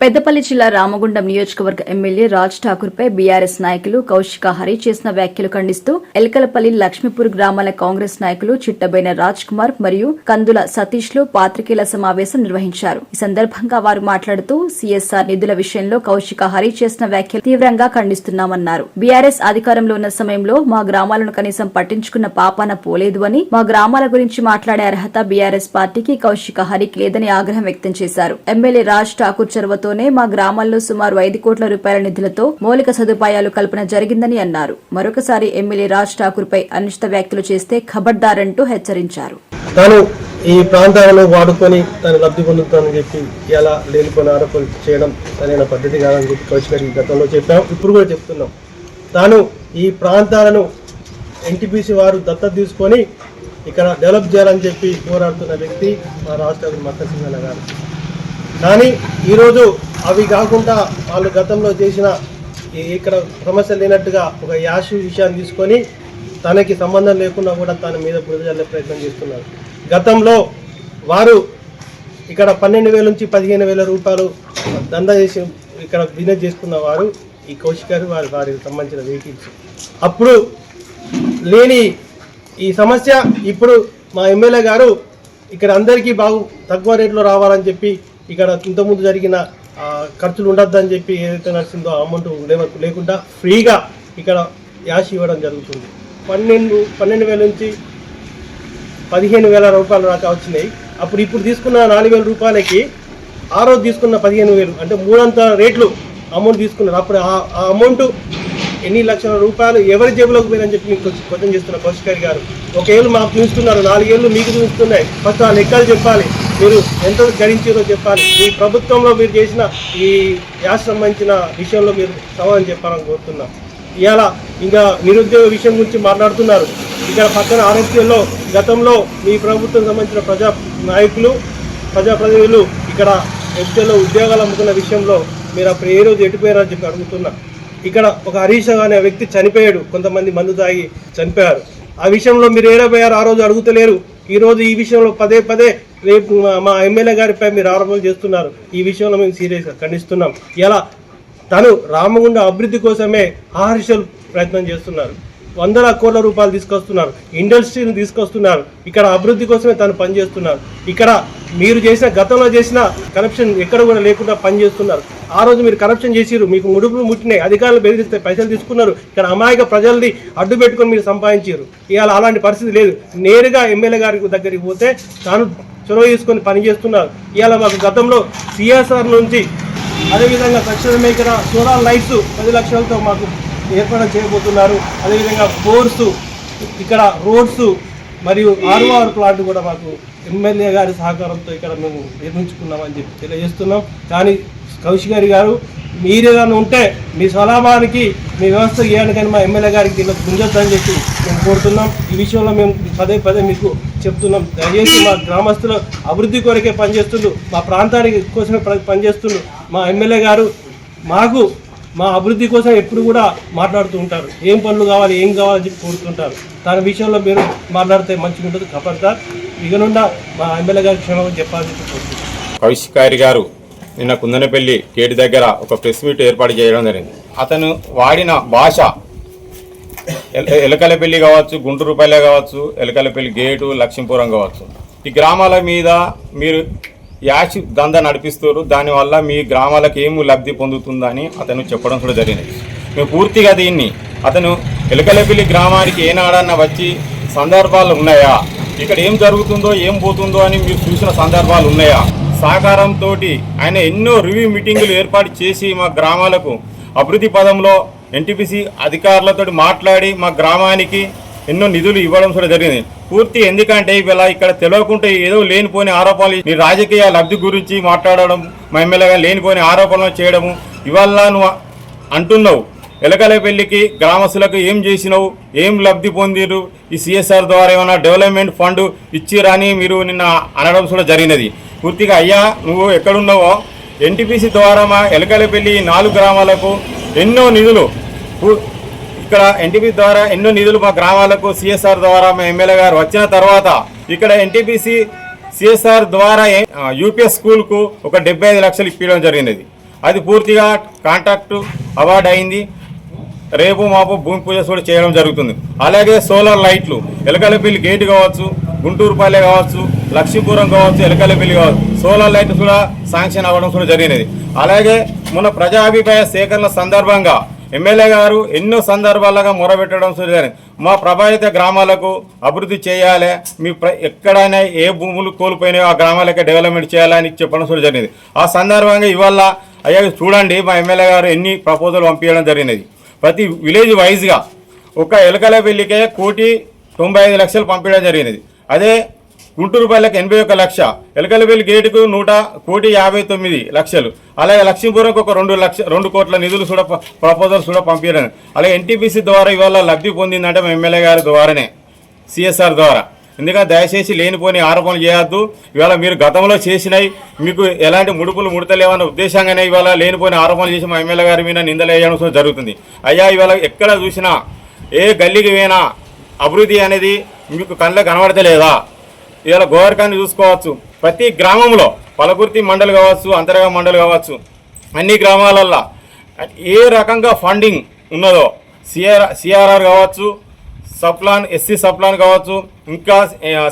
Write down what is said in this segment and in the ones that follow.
పెద్దపల్లి జిల్లా రామగుండం నియోజకవర్గ ఎమ్మెల్యే రాజ్ ఠాకూర్ పై బీఆర్ఎస్ నాయకులు కౌశిక హరి చేసిన వ్యాఖ్యలు ఖండిస్తూ ఎల్కలపల్లి లక్ష్మీపూర్ గ్రామాల కాంగ్రెస్ నాయకులు చిట్టబైన రాజ్ కుమార్ మరియు కందుల సతీష్ లు పాత్రికేయుల సమావేశం నిర్వహించారు. ఈ సందర్భంగా వారు మాట్లాడుతూ సీఎస్ఆర్ నిధుల విషయంలో కౌశిక హరి చేసిన వ్యాఖ్యలు తీవ్రంగా ఖండిస్తున్నామన్నారు. బీఆర్ఎస్ అధికారంలో ఉన్న సమయంలో మా గ్రామాలను కనీసం పట్టించుకున్న పాపాన పోలేదు అని, మా గ్రామాల గురించి మాట్లాడే అర్హత బీఆర్ఎస్ పార్టీకి కౌశిక హరికి లేదని ఆగ్రహం వ్యక్తం చేశారు. ఎమ్మెల్యే రాజ్ ఠాకూర్ చొరవతో మా గ్రామాల్లో సుమారు 5 కోట్ల రూపాయల నిధులతో మౌలిక సదుపాయాలు కల్పన జరిగిందని అన్నారు. మరొకసారి ఎమ్మెల్యే రాజ్ ఠాకూర్ పై అనుచిత వ్యాఖ్యలు చేస్తే ఖబర్దారంటూ హెచ్చరించారు. తాను ఈ ప్రాంతాలను వాడుకొని తాను లబ్ధి పొందుతానని చెప్పి ఇలా లేనిపోయిన ఆరోపణలు చేయడం సరైన పద్ధతి కాదని చెప్పి కౌశిక్ గారికి గతంలో చెప్పాం, ఇప్పుడు కూడా చెప్తున్నాం. తాను ఈ ప్రాంతాలను ఎన్టీపీసీ వారు దత్తత తీసుకొని ఇక్కడ డెవలప్ చేయాలని చెప్పి పోరాడుతున్న వ్యక్తి మా రాష్ట్ర మక్కర్ సింగ్ అన్న గారు. కానీ ఈరోజు అవి కాకుండా వాళ్ళు గతంలో చేసిన ఇక్కడ సమస్య లేనట్టుగా ఒక యాషు విషయాన్ని తీసుకొని తనకి సంబంధం లేకుండా కూడా తన మీద బురద జల్లే ప్రయత్నం చేస్తున్నారు. గతంలో వారు ఇక్కడ 12,000 నుంచి 15,000 రూపాయలు దందా చేసి ఇక్కడ బిజినెస్ చేసుకున్న వారు ఈ కౌశిక్ గారు వారికి సంబంధించిన వెహికల్స్. అప్పుడు లేని ఈ సమస్య ఇప్పుడు మా ఎమ్మెల్యే గారు ఇక్కడ అందరికీ తక్కువ రేట్లో రావాలని చెప్పి ఇక్కడ ఇంతకుముందు జరిగిన ఖర్చులు ఉండొద్దని చెప్పి ఏదైతే నడిచిందో అమౌంట్ లేకుండా ఫ్రీగా ఇక్కడ యాష్ ఇవ్వడం జరుగుతుంది. 12,000 నుంచి 15,000 రూపాయలు దాకా వచ్చినాయి. ఇప్పుడు తీసుకున్న 4,000 రూపాయలకి ఆ రోజు తీసుకున్న 15,000 అంటే 3 అంత రేట్లు అమౌంట్ తీసుకున్నారు. అప్పుడు ఆ అమౌంట్ ఎన్ని లక్షల రూపాయలు ఎవరి జేబులోకి పోయిందని చెప్పి మీకు క్వశ్చన్ చేస్తున్నారు కౌశిక్ గారు. 1 ఏళ్ళు మాకు చూస్తున్నారు, 4 ఏళ్ళు మీకు చూస్తున్నాయి. ఫస్ట్ ఆ లెక్కలు చెప్పాలి, మీరు ఎంత గడించారో చెప్పాలి. ఈ ప్రభుత్వంలో మీరు చేసిన ఈ యాస్ సంబంధించిన విషయంలో మీరు సమాధానం చెప్పాలని కోరుతున్నా. ఇవాళ ఇంకా నిరుద్యోగ విషయం గురించి మాట్లాడుతున్నారు. ఇక్కడ పక్కన ఆర్ఎస్పీలో గతంలో మీ ప్రభుత్వం సంబంధించిన ప్రజా నాయకులు ప్రజాప్రతినిధులు ఇక్కడ ఎస్పీలో ఉద్యోగాలు అమ్ముకున్న విషయంలో మీరు అప్పుడు ఏ రోజు ఎటుపోయారని చెప్పి అడుగుతున్నా. ఇక్కడ ఒక హరీష్ అనే వ్యక్తి చనిపోయాడు, కొంతమంది మందు తాగి చనిపోయారు. ఆ విషయంలో మీరు ఏడపోయారు, ఆ రోజు అడుగుతలేరు. ఈరోజు ఈ విషయంలో పదే రేపు మా ఎమ్మెల్యే గారిపై మీరు ఆరోపణలు చేస్తున్నారు. ఈ విషయంలో మేము సీరియస్గా ఖండిస్తున్నాం. ఇలా తను రామగుండం అభివృద్ధి కోసమే ఆహర్షలు ప్రయత్నం చేస్తున్నారు. 100 కోట్ల రూపాయలు తీసుకొస్తున్నారు, ఇండస్ట్రీని తీసుకొస్తున్నారు. ఇక్కడ అభివృద్ధి కోసమే తను పనిచేస్తున్నారు. ఇక్కడ మీరు చేసిన గతంలో చేసిన కరప్షన్ ఎక్కడ కూడా లేకుండా పనిచేస్తున్నారు. ఆ రోజు మీరు కరప్షన్ చేసిరు, మీకు ముడుపులు ముట్టినాయి, అధికారులు బెదిరిస్తే పైసలు తీసుకున్నారు. ఇక్కడ అమాయక ప్రజల్ని అడ్డు పెట్టుకొని మీరు సంపాదించారు. ఇవాళ అలాంటి పరిస్థితి లేదు. నేరుగా ఎమ్మెల్యే గారి దగ్గరికి పోతే తాను చొరవ తీసుకొని పనిచేస్తున్నారు. ఇవాళ మాకు గతంలో సిఎస్ఆర్ నుంచి అదేవిధంగా తక్షణమే ఇక్కడ సోలార్ లైట్స్ 10 లక్షలతో మాకు ఏర్పాటు చేయబోతున్నారు. అదేవిధంగా బోర్స్, ఇక్కడ రోడ్స్ మరియు ఆర్ఓఆర్ ప్లాంట్ కూడా మాకు ఎమ్మెల్యే గారి సహకారంతో ఇక్కడ మేము నిర్మించుకున్నామని చెప్పి తెలియజేస్తున్నాం. కానీ కౌశిక్ గారు మీరేదైనా ఉంటే మీ స్వలాభానికి మీ వ్యవస్థ చేయడానికని మా ఎమ్మెల్యే గారికి దీనిలో గుంజొద్దని చెప్పి మేము కోరుతున్నాం. ఈ విషయంలో మేము పదే మీకు చెప్తున్నాం. దయచేసి మా గ్రామస్తుల అభివృద్ధి కొరకే పనిచేస్తుండ్రు, మా ప్రాంతానికి కోసమే పనిచేస్తుండ్రు. మా ఎమ్మెల్యే గారు మా అభివృద్ధి కోసం ఎప్పుడు కూడా మాట్లాడుతూ ఉంటారు. ఏం పనులు కావాలి, ఏం కావాలని చెప్పి కోరుతుంటారు. దాని విషయంలో మీరు మాట్లాడితే మంచిగా ఉంటుంది. ఖబర్దార్, ఇక నుండి మా ఎమ్మెల్యే గారికి క్షమాపణ చెప్పాలని చెప్పి కోరుతున్నాను. కౌశిక్ గారు నిన్న కుందనపల్లి గేటు దగ్గర ఒక ప్రెస్ మీట్ ఏర్పాటు చేయడం జరిగింది. అతను వాడిన భాష ఎలకలపల్లి కావచ్చు, గుంటూరుపల్లె కావచ్చు, ఎలకలపల్లి గేటు, లక్ష్మీపురం కావచ్చు, ఈ గ్రామాల మీద మీరు యాష్ దంద నడిపిస్తారు. దానివల్ల మీ గ్రామాలకు ఏమి లబ్ధి పొందుతుందని అతను చెప్పడం కూడా జరిగింది. మేము పూర్తిగా దీన్ని అతను ఎలకలపల్లి గ్రామానికి ఏనాడన్నా వచ్చి సందర్భాలు ఉన్నాయా, ఇక్కడ ఏం జరుగుతుందో ఏం పోతుందో అని మీరు చూసిన సందర్భాలు ఉన్నాయా? సహకారంతో ఆయన ఎన్నో రివ్యూ మీటింగులు ఏర్పాటు చేసి మా గ్రామాలకు అభివృద్ధి పదంలో ఎన్టీపీసీ అధికారులతో మాట్లాడి మా గ్రామానికి ఎన్నో నిధులు ఇవ్వడం కూడా జరిగింది. పూర్తి ఎందుకంటే ఇవాళ ఇక్కడ తెలియకుంటే ఏదో లేనిపోని ఆరోపణలు, నీ రాజకీయ లబ్ధి గురించి మాట్లాడడం, మా ఎమ్మెల్యేగా లేనిపోని ఆరోపణలు చేయడము. ఇవాళ నువ్వు అంటున్నావు ఎలకలపల్లికి గ్రామస్తులకు ఏం చేసినావు, ఏం లబ్ధి పొందిరు, ఈ సిఎస్ఆర్ ద్వారా ఏమైనా డెవలప్మెంట్ ఫండ్ ఇచ్చిరని మీరు నిన్న అనడం కూడా జరిగినది. పూర్తిగా అయ్యా నువ్వు ఎక్కడున్నావో ఎన్టీపీసీ ద్వారా మా ఎలకలపల్లి 4 గ్రామాలకు ఎన్నో నిధులు, ఇక్కడ ఎన్టీపీ ద్వారా ఎన్నో నిధులు మా గ్రామాలకు సిఎస్ఆర్ ద్వారా మా ఎమ్మెల్యే గారు వచ్చిన తర్వాత ఇక్కడ ఎన్టీపీసీ సిఎస్ఆర్ ద్వారా యూపీఎస్ స్కూల్కు ఒక 75 లక్షలు ఇప్పించడం జరిగినది. అది పూర్తిగా కాంట్రాక్టు అవార్డు అయింది. రేపు మాపు భూమి పూజ కూడా చేయడం జరుగుతుంది. అలాగే సోలార్ లైట్లు ఎలకలపల్లి గేటు కావచ్చు, గుంటూరుపల్లె కావచ్చు, లక్ష్మీపురం కావచ్చు, ఎలకలపల్లి కావచ్చు, సోలార్ లైట్లు కూడా శాంక్షన్ అవ్వడం కూడా జరిగినది. అలాగే మొన్న ప్రజాభిప్రాయ సేకరణ సందర్భంగా ఎమ్మెల్యే గారు ఎన్నో సందర్భాలుగా మొరబెట్టడం జరిగింది. మా ప్రభావిత గ్రామాలకు అభివృద్ధి చేయాలి, మీ ఎక్కడైనా ఏ భూములు కోల్పోయినాయో ఆ గ్రామాలకే డెవలప్మెంట్ చేయాలని చెప్పడం కూడా జరిగింది. ఆ సందర్భంగా ఇవాళ అయ్యా చూడండి, మా ఎమ్మెల్యే గారు ఎన్ని ప్రపోజల్ పంపించడం జరిగినది. ప్రతి విలేజ్ వైజ్గా ఒక ఎలకలపల్లికే 1,95,00,000 పంపించడం జరిగినది. అదే గుంటూరుపల్లెకి 81 లక్ష, ఎలకలపల్లి గేటుకు 159,00,000, అలాగే లక్ష్మీపురంకి ఒక 2 కోట్ల నిధులు కూడా ప్రపోజల్స్ కూడా పంపించడం. అలాగే ఎన్టీపీసీ ద్వారా ఇవాళ లబ్ధి పొందిందంటే మా ఎమ్మెల్యే గారి ద్వారానే, సిఎస్ఆర్ ద్వారా. ఎందుకంటే దయచేసి లేనిపోని ఆరోపణలు చేయొద్దు. ఇవాళ మీరు గతంలో చేసినాయి, మీకు ఎలాంటి ముడతలేవన్న ఉద్దేశంగానే ఇవాళ లేనిపోని ఆరోపణలు చేసి మా ఎమ్మెల్యే గారి మీద నిందలు వేయడం జరుగుతుంది. అయ్యా ఇవాళ ఎక్కడ చూసినా ఏ గల్లీకి పోయినా అభివృద్ధి అనేది మీకు కళ్ళకు కనబడతలేదా? ఇవాళ గోవర్కాన్ని చూసుకోవచ్చు, ప్రతి గ్రామంలో పలకుర్తి మండలి కావచ్చు, అంతర్గా మండలి కావచ్చు, అన్ని గ్రామాలల్లో ఏ రకంగా ఫండింగ్ ఉన్నదో సిఆర్ఆర్ కావచ్చు, సప్లాన్, ఎస్సీ సప్లాన్ కావచ్చు, ఇంకా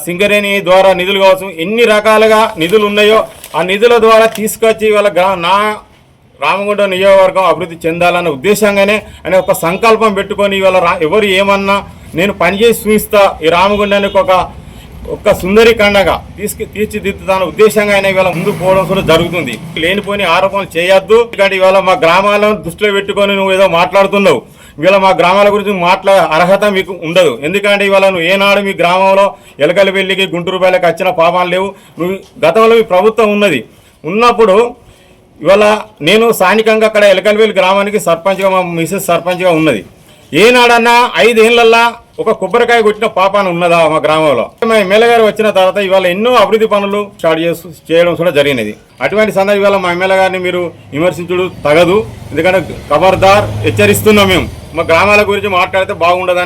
సింగరేణి ద్వారా నిధులు కావచ్చు, ఎన్ని రకాలుగా నిధులు ఉన్నాయో ఆ నిధుల ద్వారా తీసుకొచ్చి ఇవాళ నా రామగుండం నియోజకవర్గం అభివృద్ధి చెందాలన్న ఉద్దేశంగానే అనే ఒక సంకల్పం పెట్టుకొని ఇవాళ ఎవరు ఏమన్నా నేను పనిచేసి చూపిస్తా, ఈ రామగుండానికి ఒక సుందరి కండగా తీర్చిదిద్దుతాన ఉద్దేశంగా అయినా ఇవాళ ముందుకు పోవడం కూడా జరుగుతుంది. లేనిపోని ఆరోపణలు చేయొద్దు. ఎందుకంటే ఇవాళ మా గ్రామాలను దృష్టిలో పెట్టుకొని నువ్వు ఏదో మాట్లాడుతున్నావు. ఇవాళ మా గ్రామాల గురించి మాట్లాడే అర్హత మీకు ఉండదు. ఎందుకంటే ఇవాళ నువ్వు ఏనాడు మీ గ్రామంలో ఎలకలపల్లికి గుంటూరుపల్లెకి వచ్చిన పాపాలు లేవు. నువ్వు గతంలో మీ ప్రభుత్వం ఉన్నప్పుడు ఇవాళ నేను స్థానికంగా అక్కడ ఎలకలపల్లి గ్రామానికి సర్పంచ్గా, మా మిసెస్ సర్పంచ్గా ఉన్నది. ఏనాడన్నా 5 ఏళ్లల్లా ఒక కొబ్బరికాయ కొట్టిన పాపాన ఉన్నదా మా గ్రామంలో? మా ఎమ్మెల్యే గారు వచ్చిన తర్వాత ఇవాళ ఎన్నో అభివృద్ధి పనులు స్టార్ట్ చేయడం కూడా జరిగినది. అటువంటి సందర్భం ఇవాళ మా ఎమ్మెల్యే గారిని మీరు విమర్శించడం తగదు. ఎందుకంటే ఖబర్దార్ హెచ్చరిస్తున్నాం, మేము మా గ్రామాల గురించి మాట్లాడితే బాగుండదని